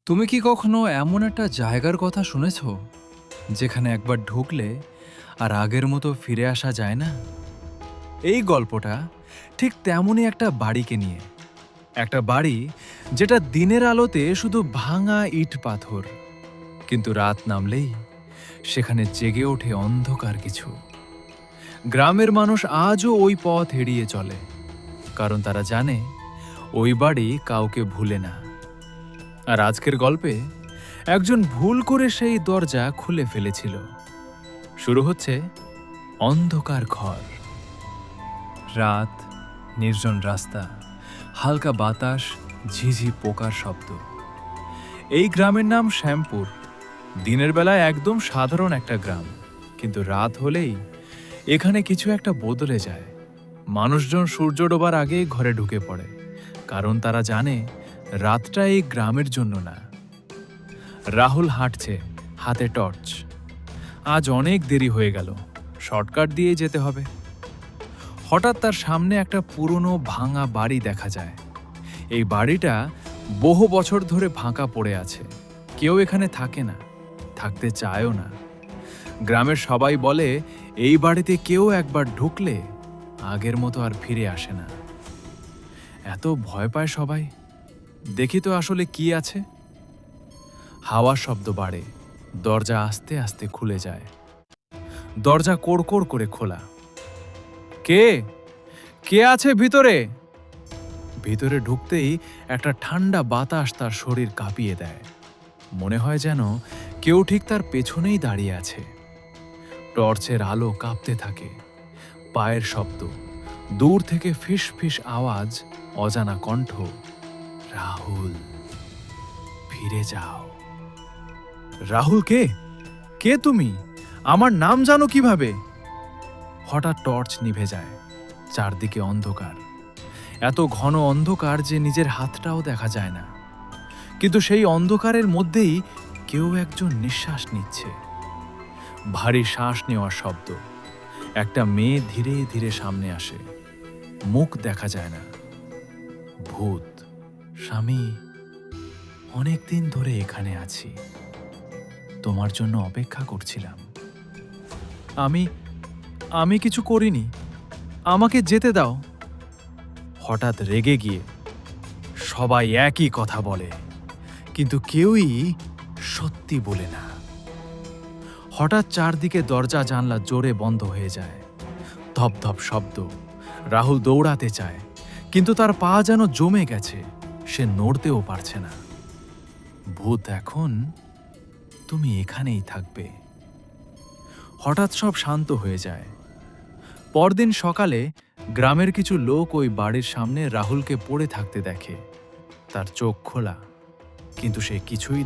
তুমি কি কখনো এমন একটা জায়গার কথা শুনেছ যেখানে একবার ঢুকলে আর আগের মতো ফিরে আসা যায় না? এই গল্পটা ঠিক তেমনই একটা বাড়িকে নিয়ে। একটা বাড়ি যেটা দিনের আলোতে শুধু ভাঙা ইট পাথর, কিন্তু রাত নামলেই সেখানে জেগে ওঠে অন্ধকার কিছু। গ্রামের মানুষ আজও ওই পথ এড়িয়ে চলে, কারণ তারা জানে ওই বাড়ি কাউকে ভুলে না। আর আজকের গল্পে একজন ভুল করে সেই দরজা খুলে ফেলেছিল। শুরু হচ্ছে অন্ধকার ঘর। রাত, নির্জন রাস্তা, হালকা বাতাস, ঝিঝি পোকার শব্দ। এই গ্রামের নাম শ্যামপুর। দিনের বেলায় একদম সাধারণ একটা গ্রাম, কিন্তু রাত হলেই এখানে কিছু একটা বদলে যায়। মানুষজন সূর্য ডোবার আগেই ঘরে ঢুকে পড়ে, কারণ তারা জানে রাতটা এই গ্রামের জন্য না। রাহুল হাঁটছে, হাতে টর্চ। আজ অনেক দেরি হয়ে গেল, শর্টকাট দিয়ে যেতে হবে। হঠাৎ তার সামনে একটা পুরনো ভাঙা বাড়ি দেখা যায়। এই বাড়িটা বহু বছর ধরে ফাঁকা পড়ে আছে। কেউ এখানে থাকে না, থাকতে চায়ও না। গ্রামের সবাই বলে এই বাড়িতে কেউ একবার ঢুকলে আগের মতো আর ফিরে আসে না। এত ভয় পায় সবাই। দেখি তো আসলে কি আছে। হাওয়ার শব্দ বাড়ে, দরজা আস্তে আস্তে খুলে যায়। দরজা কোড় করে খোলা। কে কে আছে ভিতরে? ভিতরে ঢুকতেই একটা ঠান্ডা বাতাস তার শরীর কাঁপিয়ে দেয়। মনে হয় যেন কেউ ঠিক তার পেছনেই দাঁড়িয়ে আছে। টর্চের আলো কাঁপতে থাকে, পায়ের শব্দ, দূর থেকে ফিস ফিস আওয়াজ, অজানা কণ্ঠ। রাহুল, ফিরে যাও। রাহুল, কে কে তুমি? আমার নাম জানো কিভাবে? হঠাৎ টর্চ নিভে যায়। চারদিকে অন্ধকার, এত ঘন অন্ধকার যে নিজের হাতটাও দেখা যায় না। কিন্তু সেই অন্ধকারের মধ্যেই কেউ একজন নিঃশ্বাস নিচ্ছে। ভারী শ্বাস নেওয়ার শব্দ। একটা মেয়ে ধীরে ধীরে সামনে আসে। মুখ দেখা যায় না। ভূত। স্বামী, অনেকদিন ধরে এখানে আছি, তোমার জন্য অপেক্ষা করছিলাম। আমি আমি কিছু করিনি, আমাকে যেতে দাও। হঠাৎ রেগে গিয়ে, সবাই একই কথা বলে, কিন্তু কেউই সত্যি বলে না। হঠাৎ চারদিকে দরজা জানলা জোরে বন্ধ হয়ে যায়। ধপধপ শব্দ। রাহুল দৌড়াতে চায়, কিন্তু তার পা যেন জমে গেছে, সে নড়তেও পারছে না। ভূত, এখন তুমি এখানেই থাকবে। হঠাৎ সব শান্ত হয়ে যায়। পরদিন সকালে গ্রামের কিছু লোক ওই বাড়ির সামনে রাহুলকে পড়ে থাকতে দেখে। তার চোখ খোলা, কিন্তু সে কিছুই